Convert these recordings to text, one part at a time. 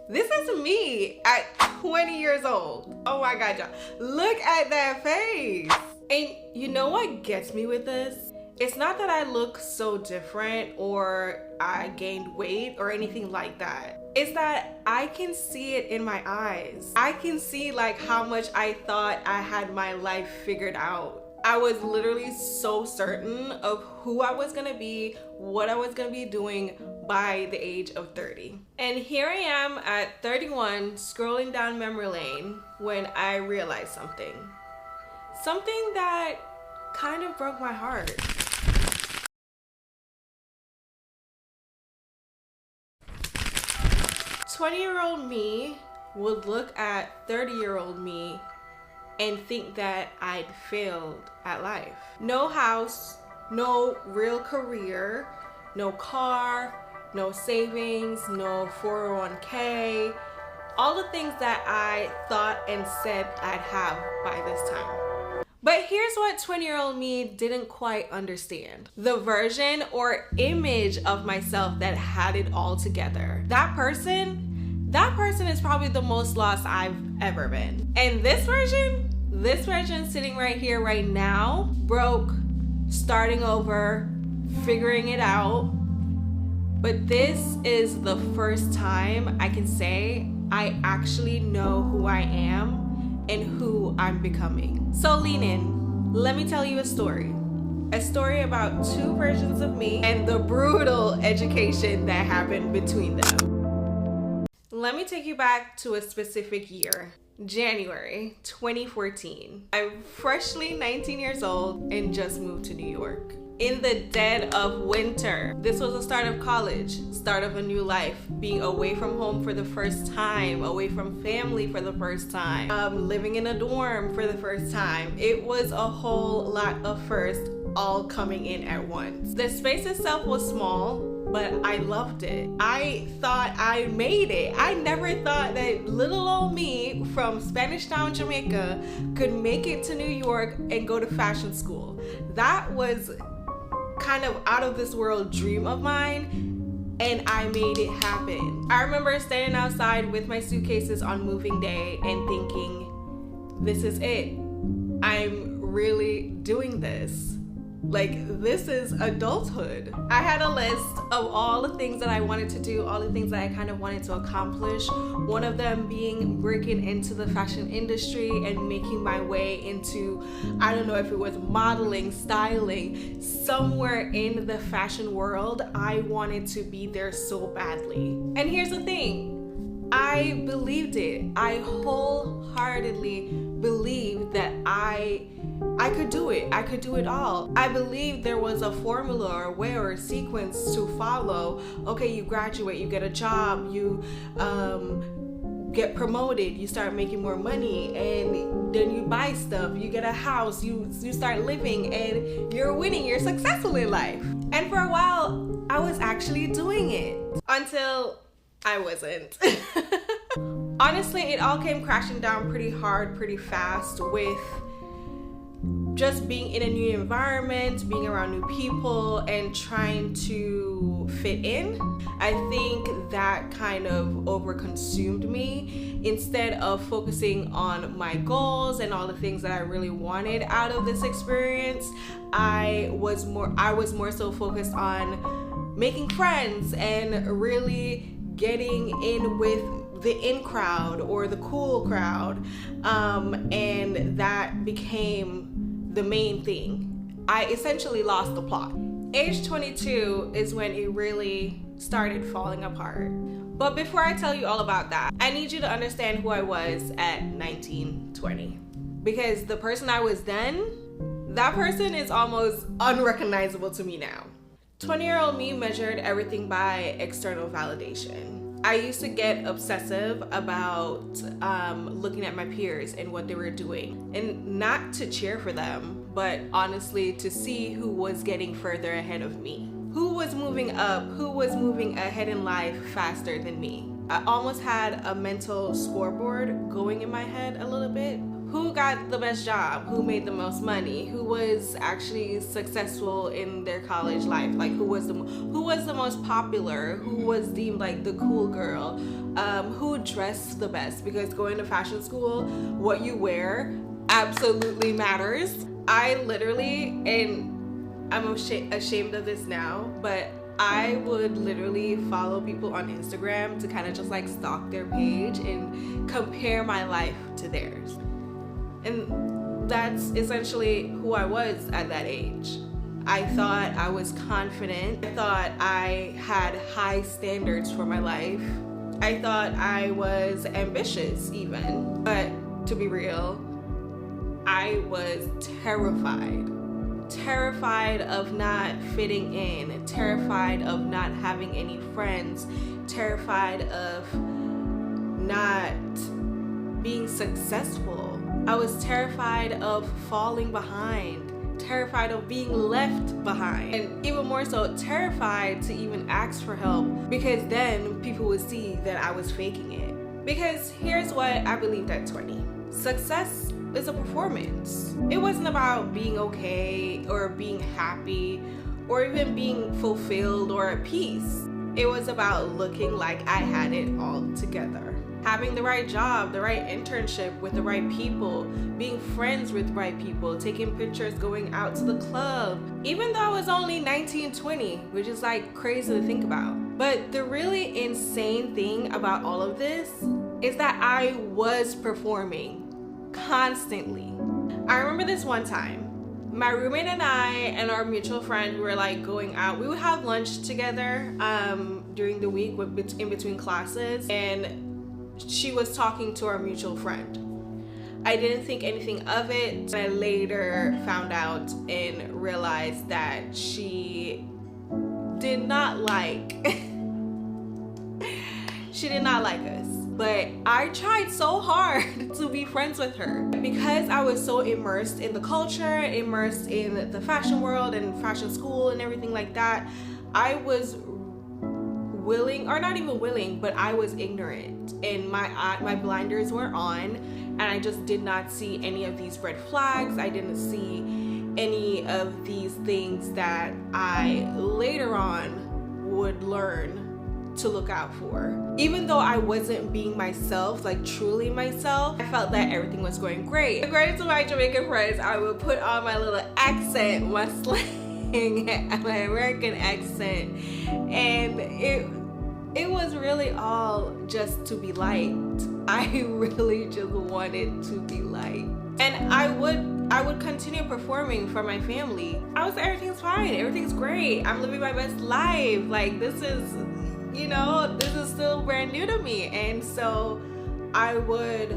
This is me at 20 years old. Oh my God, y'all. Look at that face. And you know what gets me with this? It's not that I look so different or I gained weight or anything like that. It's that I can see it in my eyes. I can see like how much I thought I had my life figured out. I was literally so certain of who I was gonna be, what I was gonna be doing by the age of 30. And here I am at 31, scrolling down memory lane when I realized something. Something that kind of broke my heart. "20-year-old me would look at 30-year-old me and think that I'd failed at life. No house, no real career, no car, no savings, no 401k, all the things that I thought and said I'd have by this time." But here's what 20-year-old me didn't quite understand. The version or image of myself that had it all together. That person is probably the most lost I've ever been. And this version sitting right here, right now, broke, starting over, figuring it out. But this is the first time I can say I actually know who I am and who I'm becoming. So lean in. Let me tell you a story. A story about two versions of me and the brutal education that happened between them. Let me take you back to a specific year. January 2014. I'm freshly 19 years old and just moved to New York. In the dead of winter. This was the start of college, start of a new life, being away from home for the first time, away from family for the first time, living in a dorm for the first time. It was a whole lot of firsts all coming in at once. The space itself was small, but I loved it. I thought I made it. I never thought that little old me from Spanish Town, Jamaica could make it to New York and go to fashion school. That was kind of out of this world dream of mine, and I made it happen. I remember standing outside with my suitcases on moving day and thinking, this is it. I'm really doing this. Like, this is adulthood. I had a list of all the things that I wanted to do, all the things that I kind of wanted to accomplish. One of them being breaking into the fashion industry and making my way into, I don't know if it was modeling, styling, somewhere in the fashion world. I wanted to be there so badly. And here's the thing, I believed it. I wholeheartedly believed that I could do it. I could do it all. I believed there was a formula or a way or a sequence to follow. Okay, you graduate, you get a job, you get promoted, you start making more money, and then you buy stuff, you get a house, you start living, and you're winning, you're successful in life. And for a while, I was actually doing it until I wasn't. Honestly, it all came crashing down pretty hard, pretty fast with just being in a new environment, being around new people, and trying to fit in. I think that kind of overconsumed me. Instead of focusing on my goals and all the things that I really wanted out of this experience, I was more so focused on making friends and really getting in with the in crowd or the cool crowd, and that became the main thing. I essentially lost the plot. Age 22 is when it really started falling apart. But before I tell you all about that, I need you to understand who I was at 19, 20. Because the person I was then, that person is almost unrecognizable to me now. 20-year-old me measured everything by external validation. I used to get obsessive about looking at my peers and what they were doing, and not to cheer for them, but honestly to see who was getting further ahead of me, who was moving up, who was moving ahead in life faster than me. I almost had a mental scoreboard going in my head a little bit. who got the best job, who made the most money, who was actually successful in their college life, like who was the most popular, who was deemed like the cool girl, who dressed the best, because going to fashion school, what you wear absolutely matters. I literally, and I'm ashamed of this now, but I would literally follow people on Instagram to kind of just like stalk their page and compare my life to theirs. And that's essentially who I was at that age. I thought I was confident. I thought I had high standards for my life. I thought I was ambitious even. But to be real, I was terrified of not fitting in, terrified of not having any friends, terrified of not being successful. I was terrified of falling behind, terrified of being left behind, and even more so terrified to even ask for help, because then people would see that I was faking it. Because here's what I believed at 20. Success is a performance. It wasn't about being okay or being happy or even being fulfilled or at peace. It was about looking like I had it all together. Having the right job, the right internship with the right people, being friends with the right people, taking pictures, going out to the club, even though I was only 19, 20, which is like crazy to think about. But the really insane thing about all of this is that I was performing constantly. I remember this one time, my roommate and I and our mutual friend were like going out. We would have lunch together during the week in between classes, and she was talking to our mutual friend. I didn't think anything of it. I later found out and realized that she did not like she did not like us. But I tried so hard to be friends with her because I was so immersed in the culture, immersed in the fashion world and fashion school and everything like that. I was willing, or not even willing, but I was ignorant, and my blinders were on, and I just did not see any of these red flags. I didn't see any of these things that I later on would learn to look out for. Even though I wasn't being myself, like truly myself, I felt that everything was going great. According to my Jamaican friends, I would put on my little accent, my slang, my American accent, and it was really all just to be liked. I really just wanted to be liked. And I would continue performing for my family. I was like, everything's fine, everything's great, I'm living my best life. Like, this is, you know, this is still brand new to me. And so I would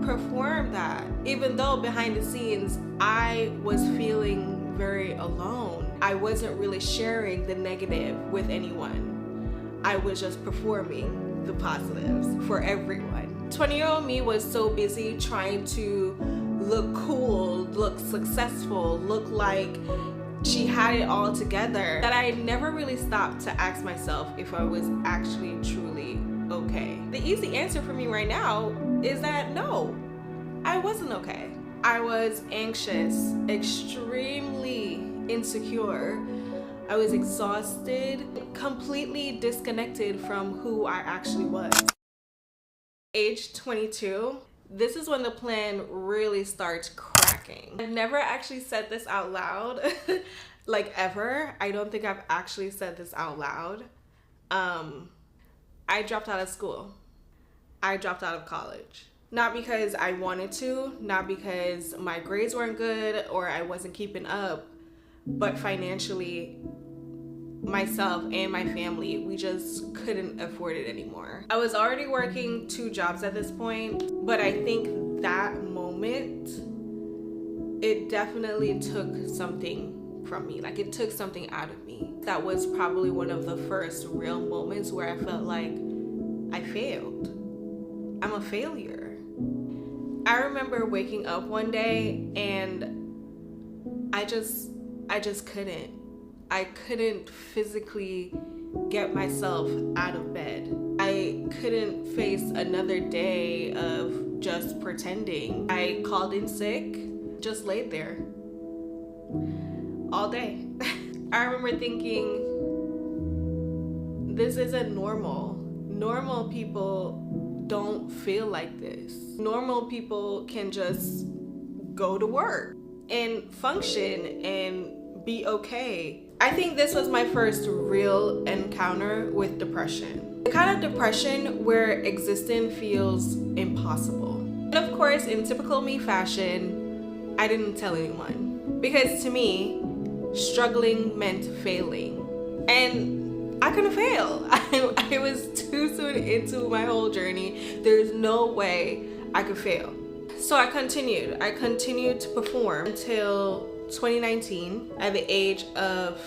perform that, even though behind the scenes I was feeling very alone. I wasn't really sharing the negative with anyone. I was just performing the positives for everyone. 20-year-old me was so busy trying to look cool, look successful, look like she had it all together, that I never really stopped to ask myself if I was actually truly okay. The easy answer for me right now is that no, I wasn't okay. I was anxious, extremely insecure. I was exhausted, completely disconnected from who I actually was. Age 22, this is when the plan really starts cracking. I've never actually said this out loud, like ever. I don't think I've actually said this out loud. I dropped out of school. I dropped out of college. Not because I wanted to, not because my grades weren't good or I wasn't keeping up, but financially, myself and my family, we just couldn't afford it anymore. I was already working 2 jobs at this point, but I think that moment, it definitely took something from me. Like, it took something out of me. That was probably one of the first real moments where I felt like I failed. I'm a failure. I remember waking up one day and I just couldn't. I couldn't physically get myself out of bed. I couldn't face another day of just pretending. I called in sick, just laid there all day. I remember thinking, this isn't normal. Normal people don't feel like this. Normal people can just go to work and function and be okay. I think this was my first real encounter with depression. The kind of depression where existing feels impossible. And of course, in typical me fashion, I didn't tell anyone. Because to me, struggling meant failing. And I couldn't fail. I was too soon into my whole journey. There's no way I could fail. So I continued to perform until 2019 at the age of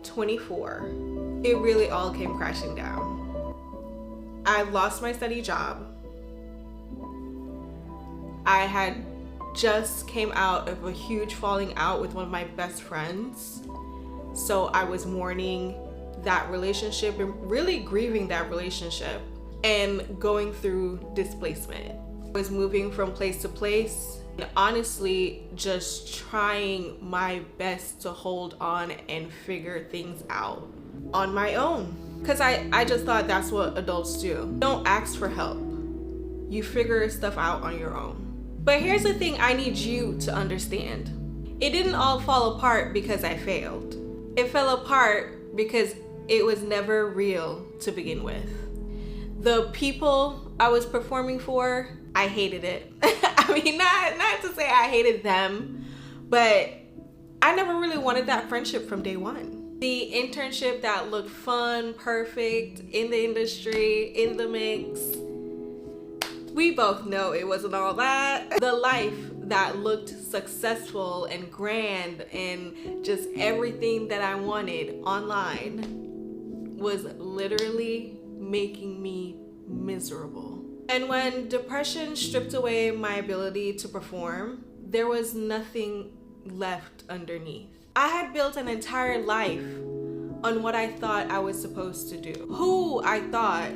24. It really all came crashing down. I lost my steady job. I had just came out of a huge falling out with one of my best friends. So I was mourning that relationship and really grieving that relationship and going through displacement. I was moving from place to place and honestly just trying my best to hold on and figure things out on my own. Because I just thought that's what adults do. Don't ask for help. You figure stuff out on your own. But here's the thing I need you to understand. It didn't all fall apart because I failed. It fell apart because it was never real to begin with. The people I was performing for, I hated it. I mean, not to say I hated them, but I never really wanted that friendship from day one. The internship that looked fun, perfect, in the industry, in the mix, we both know it wasn't all that. The life that looked successful and grand and just everything that I wanted online was literally making me miserable. And when depression stripped away my ability to perform, there was nothing left underneath. I had built an entire life on what I thought I was supposed to do, who I thought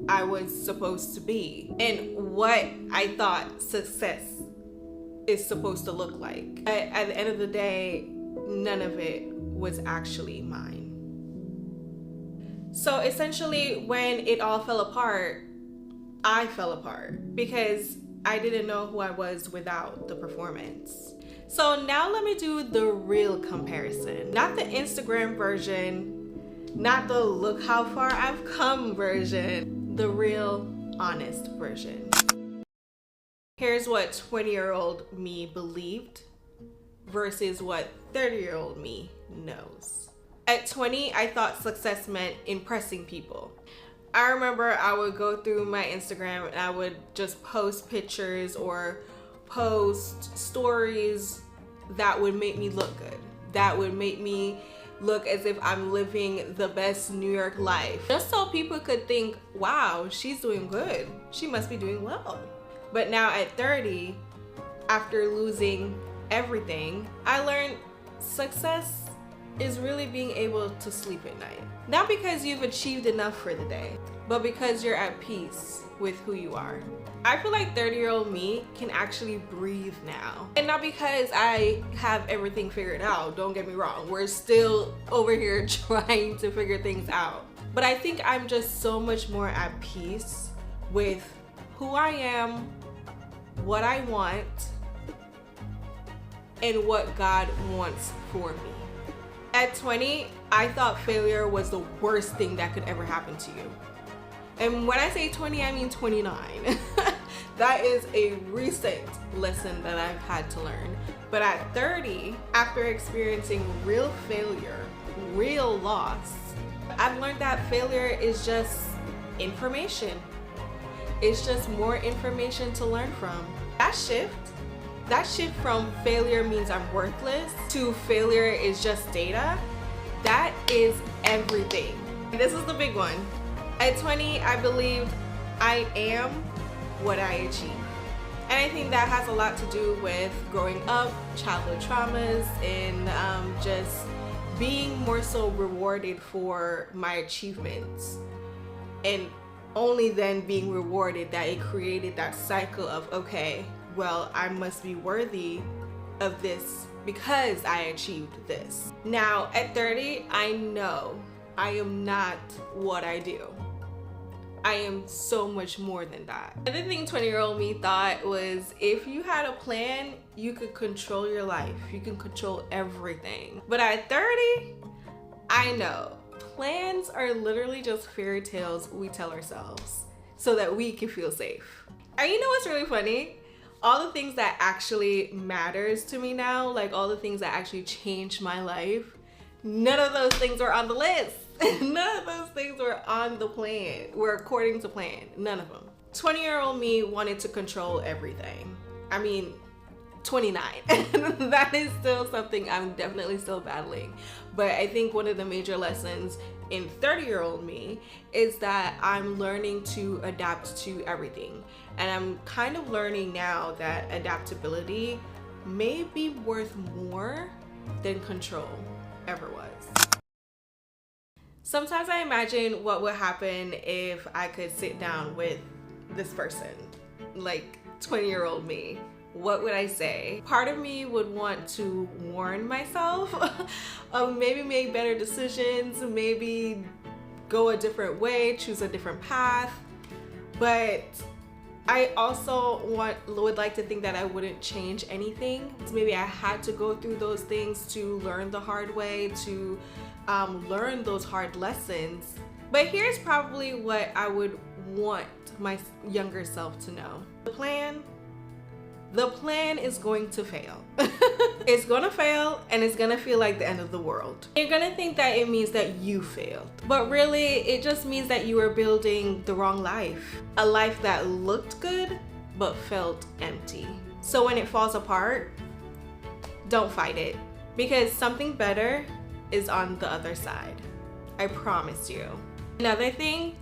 I was supposed to be, and what I thought success is supposed to look like. But at the end of the day, none of it was actually mine. So essentially, when it all fell apart, I fell apart because I didn't know who I was without the performance. So now let me do the real comparison. Not the Instagram version, not the look how far I've come version, the real honest version. Here's what 20-year-old me believed versus what 30-year-old me knows. At 20, I thought success meant impressing people. I remember I would go through my Instagram and I would just post pictures or post stories that would make me look good, that would make me look as if I'm living the best New York life, just so people could think, wow, she's doing good, she must be doing well. But now at 30, after losing everything, I learned success is really being able to sleep at night. Not because you've achieved enough for the day, but because you're at peace with who you are. I feel like 30-year-old me can actually breathe now. And not because I have everything figured out, don't get me wrong. We're still over here trying to figure things out. But I think I'm just so much more at peace with who I am, what I want, and what God wants for me. At 20, I thought failure was the worst thing that could ever happen to you. And when I say 20, I mean 29. That is a recent lesson that I've had to learn. But at 30, after experiencing real failure, real loss, I've learned that failure is just information. It's just more information to learn from. That shift from failure means I'm worthless to failure is just data, that is everything. This is the big one. At 20, I believed I am what I achieve. And I think that has a lot to do with growing up, childhood traumas, and just being more so rewarded for my achievements and only then being rewarded that it created that cycle of, okay, well, I must be worthy of this because I achieved this. Now at 30, I know I am not what I do. I am so much more than that. Another thing 20-year-old me thought was, if you had a plan, you could control your life. You can control everything. But at 30, I know plans are literally just fairy tales we tell ourselves so that we can feel safe. And you know what's really funny? All the things that actually matters to me now, like all the things that actually changed my life, none of those things were on the list. None of those things were on the plan, were according to plan, none of them. 20-year-old me wanted to control everything. I mean, 29. That is still something I'm definitely still battling. But I think one of the major lessons in 30-year-old me is that I'm learning to adapt to everything. And I'm kind of learning now that adaptability may be worth more than control ever was. Sometimes I imagine what would happen if I could sit down with this person, like 20-year-old me. What would I say? Part of me would want to warn myself, maybe make better decisions, maybe go a different way, choose a different path. But I also would like to think that I wouldn't change anything. So maybe I had to go through those things to learn the hard way, to learn those hard lessons. But here's probably what I would want my younger self to know. The plan is going to fail. It's gonna fail, and it's gonna feel like the end of the world. You're gonna think that it means that you failed, but really it just means that you were building the wrong life. A life that looked good but felt empty. So when it falls apart, don't fight it, because something better is on the other side. I promise you. Another thing,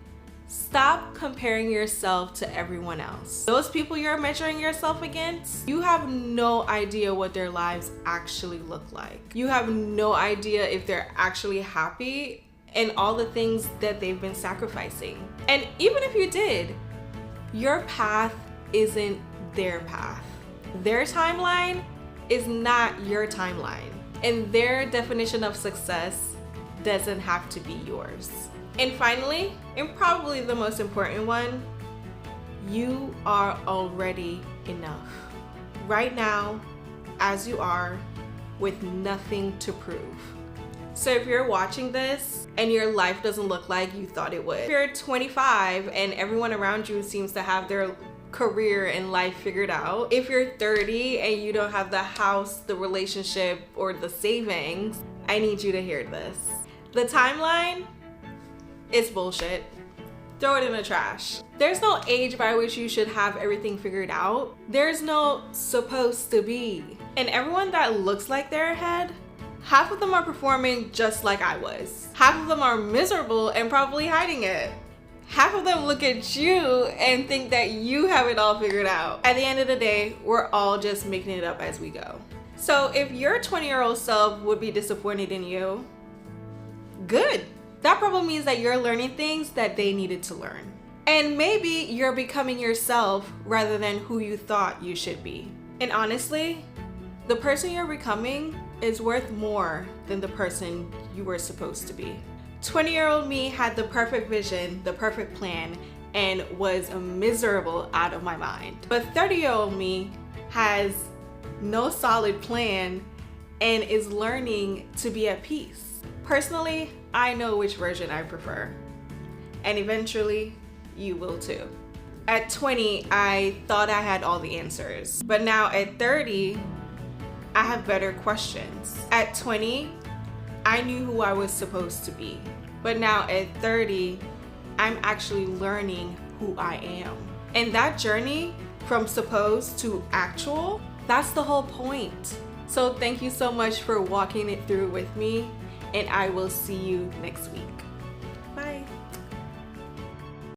stop comparing yourself to everyone else. Those people you're measuring yourself against, you have no idea what their lives actually look like. You have no idea if they're actually happy and all the things that they've been sacrificing. And even if you did, your path isn't their path. Their timeline is not your timeline. And their definition of success doesn't have to be yours. And finally, and probably the most important one, you are already enough. Right now, as you are, with nothing to prove. So if you're watching this and your life doesn't look like you thought it would, if you're 25 and everyone around you seems to have their career and life figured out, if you're 30 and you don't have the house, the relationship, or the savings, I need you to hear this. The timeline, it's bullshit. Throw it in the trash. There's no age by which you should have everything figured out. There's no supposed to be. And everyone that looks like they're ahead, half of them are performing just like I was. Half of them are miserable and probably hiding it. Half of them look at you and think that you have it all figured out. At the end of the day, we're all just making it up as we go. So if your 20-year-old self would be disappointed in you, good. That probably means that you're learning things that they needed to learn. And maybe you're becoming yourself rather than who you thought you should be. And honestly, the person you're becoming is worth more than the person you were supposed to be. 20-year-old me had the perfect vision, the perfect plan, and was miserable out of my mind. But 30-year-old me has no solid plan and is learning to be at peace. Personally, I know which version I prefer. And eventually, you will too. At 20, I thought I had all the answers. But now at 30, I have better questions. At 20, I knew who I was supposed to be. But now at 30, I'm actually learning who I am. And that journey from supposed to actual, that's the whole point. So thank you so much for walking it through with me, and I will see you next week.